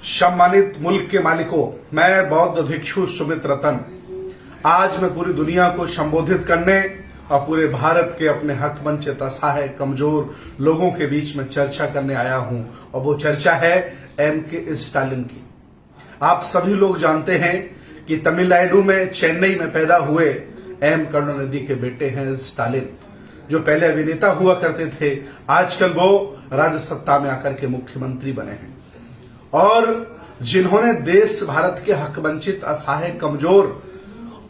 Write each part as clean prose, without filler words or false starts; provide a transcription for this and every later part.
सम्मानित मुल्क के मालिकों, मैं बौद्ध भिक्षु सुमित रतन आज मैं पूरी दुनिया को संबोधित करने और पूरे भारत के अपने हक वंचित असहाय कमजोर लोगों के बीच में चर्चा करने आया हूं और वो चर्चा है एम.के. स्टालिन की। आप सभी लोग जानते हैं कि तमिलनाडु में चेन्नई में पैदा हुए एम करुणानिधि के बेटे हैं स्टालिन, जो पहले अभिनेता हुआ करते थे। आजकल वो राज्य सत्ता में आकर के मुख्यमंत्री बने हैं और जिन्होंने देश भारत के हक वंचित असहाय कमजोर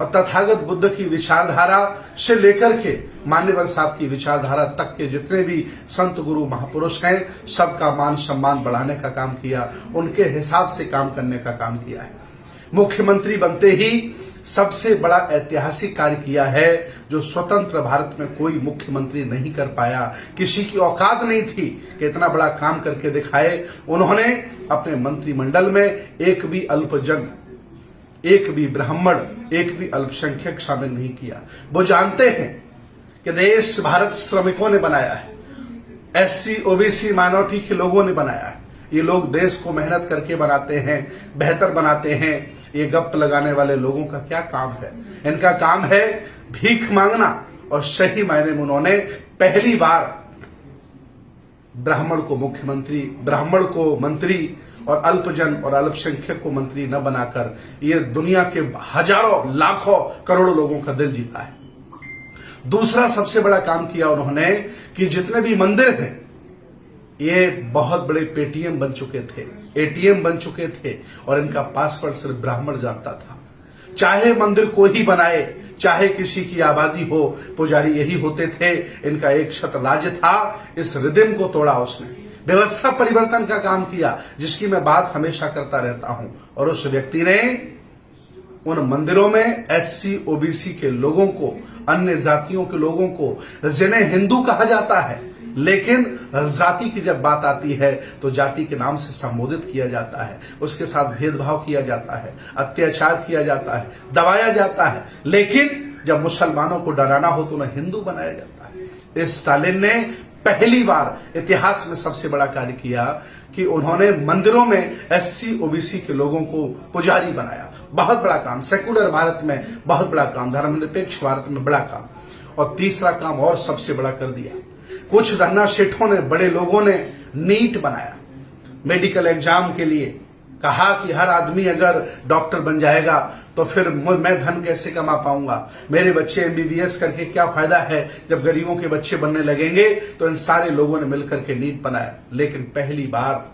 और तथागत बुद्ध की विचारधारा से लेकर के मान्यवर साहब की विचारधारा तक के जितने भी संत गुरु महापुरुष हैं, सबका मान सम्मान बढ़ाने का काम किया, उनके हिसाब से काम करने का काम किया है। मुख्यमंत्री बनते ही सबसे बड़ा ऐतिहासिक कार्य किया है जो स्वतंत्र भारत में कोई मुख्यमंत्री नहीं कर पाया। किसी की औकात नहीं थी कि इतना बड़ा काम करके दिखाए। उन्होंने अपने मंत्रिमंडल में एक भी अल्पजन, एक भी ब्राह्मण, एक भी अल्पसंख्यक शामिल नहीं किया। वो जानते हैं कि देश भारत श्रमिकों ने बनाया है, एससी ओबीसी माइनॉरिटी के लोगों ने बनाया है। ये लोग देश को मेहनत करके बनाते हैं, बेहतर बनाते हैं। ये गप लगाने वाले लोगों का क्या काम है? इनका काम है भीख मांगना। और सही मायने में उन्होंने पहली बार ब्राह्मण को मुख्यमंत्री, ब्राह्मण को मंत्री और अल्पजन और अल्पसंख्यक को मंत्री न बनाकर ये दुनिया के हजारों लाखों करोड़ों लोगों का दिल जीता है। दूसरा सबसे बड़ा काम किया उन्होंने कि जितने भी मंदिर हैं ये बहुत बड़े पेटीएम बन चुके थे, एटीएम बन चुके थे और इनका पासवर्ड सिर्फ ब्राह्मण जानता था। चाहे मंदिर को ही बनाए, चाहे किसी की आबादी हो, पुजारी यही होते थे। इनका एक छत्र राज्य था। इस रिदम को तोड़ा उसने, व्यवस्था परिवर्तन का काम किया, जिसकी मैं बात हमेशा करता रहता हूं। और उस व्यक्ति ने उन मंदिरों में एससी ओबीसी के लोगों को, अन्य जातियों के लोगों को, जिन्हें हिंदू कहा जाता है, लेकिन जाति की जब बात आती है तो जाति के नाम से संबोधित किया जाता है, उसके साथ भेदभाव किया जाता है, अत्याचार किया जाता है, दबाया जाता है। लेकिन जब मुसलमानों को डराना हो तो उन्हें हिंदू बनाया जाता है। इस स्टालिन ने पहली बार इतिहास में सबसे बड़ा कार्य किया कि उन्होंने मंदिरों में एससी ओबीसी के लोगों को पुजारी बनाया। बहुत बड़ा काम, सेकुलर भारत में बहुत बड़ा काम, धर्मनिरपेक्ष भारत में बड़ा काम। और तीसरा काम और सबसे बड़ा कर दिया, कुछ धन्ना सेठों ने, बड़े लोगों ने नीट बनाया। मेडिकल एग्जाम के लिए कहा कि हर आदमी अगर डॉक्टर बन जाएगा तो फिर मैं धन कैसे कमा पाऊंगा, मेरे बच्चे एमबीबीएस करके क्या फायदा है जब गरीबों के बच्चे बनने लगेंगे। तो इन सारे लोगों ने मिलकर के नीट बनाया। लेकिन पहली बार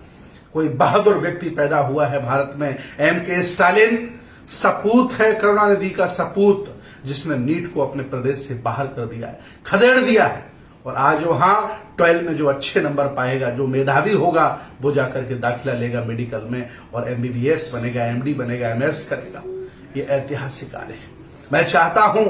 कोई बहादुर व्यक्ति पैदा हुआ है भारत में, एम.के. स्टालिन सपूत है, करुणानिधि का सपूत, जिसने नीट को अपने प्रदेश से बाहर कर दिया है, खदेड़ दिया है। और आज वहां 12 में जो अच्छे नंबर पाएगा, जो मेधावी होगा, वो जाकर के दाखिला लेगा मेडिकल में और एमबीबीएस बनेगा, एमडी बनेगा, एमएस करेगा। ये ऐतिहासिक कार्य है। मैं चाहता हूं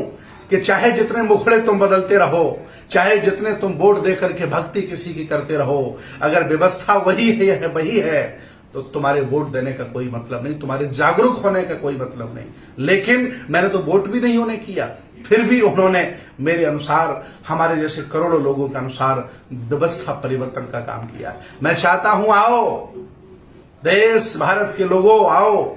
कि चाहे जितने मुखड़े तुम बदलते रहो, चाहे जितने तुम वोट देकर के भक्ति किसी की करते रहो, अगर व्यवस्था वही है तो तुम्हारे वोट देने का कोई मतलब नहीं, तुम्हारे जागरूक होने का कोई मतलब नहीं। लेकिन मैंने तो वोट भी नहीं उन्हें किया, फिर भी उन्होंने मेरे अनुसार, हमारे जैसे करोड़ों लोगों के अनुसार व्यवस्था परिवर्तन का काम किया। मैं चाहता हूं आओ देश भारत के लोगों, आओ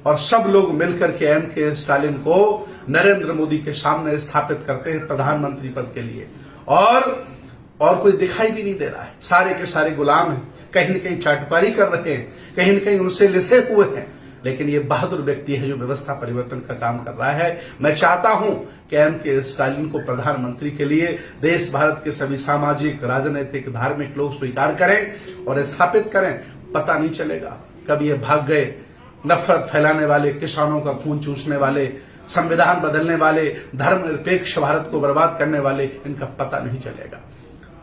और सब लोग मिलकर के एम.के. स्टालिन को नरेंद्र मोदी के सामने स्थापित करते हैं प्रधानमंत्री पद के लिए। और कोई दिखाई भी नहीं दे रहा है, सारे के सारे गुलाम हैं, कहीं न कहीं चाटुकारी कर रहे हैं, कहीं न कहीं उनसे लिसे हुए हैं। लेकिन ये बहादुर व्यक्ति है जो व्यवस्था परिवर्तन का काम कर रहा है। मैं चाहता हूं कि एम.के. स्टालिन को प्रधानमंत्री के लिए देश भारत के सभी सामाजिक, राजनीतिक, धार्मिक लोग स्वीकार करें और स्थापित करें। पता नहीं चलेगा कब ये भाग गए नफरत फैलाने वाले, किसानों का खून चूसने वाले, संविधान बदलने वाले, धर्मनिरपेक्ष भारत को बर्बाद करने वाले, इनका पता नहीं चलेगा।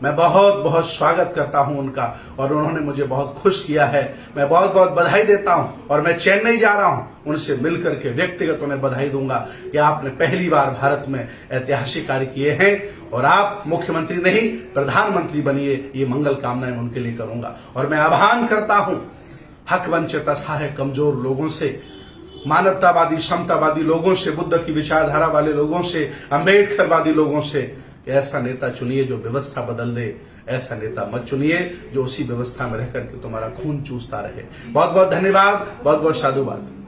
मैं बहुत बहुत स्वागत करता हूं उनका और उन्होंने मुझे बहुत खुश किया है। मैं बहुत बहुत बधाई देता हूं और मैं चेन्नई जा रहा हूं, उनसे मिलकर के व्यक्तिगत उन्हें बधाई दूंगा कि आपने पहली बार भारत में ऐतिहासिक कार्य किए हैं और आप मुख्यमंत्री नहीं प्रधानमंत्री बनिए। ये मंगल कामनाएं उनके लिए करूंगा। और मैं आह्वान करता हूं हक वंचित असहाय कमजोर लोगों से, मानवतावादी समतावादी लोगों से, बुद्ध की विचारधारा वाले लोगों से, अम्बेडकरवादी लोगों से कि ऐसा नेता चुनिए जो व्यवस्था बदल दे, ऐसा नेता मत चुनिए जो उसी व्यवस्था में रहकर के तुम्हारा खून चूसता रहे। बहुत बहुत धन्यवाद, बहुत बहुत साधुवाद।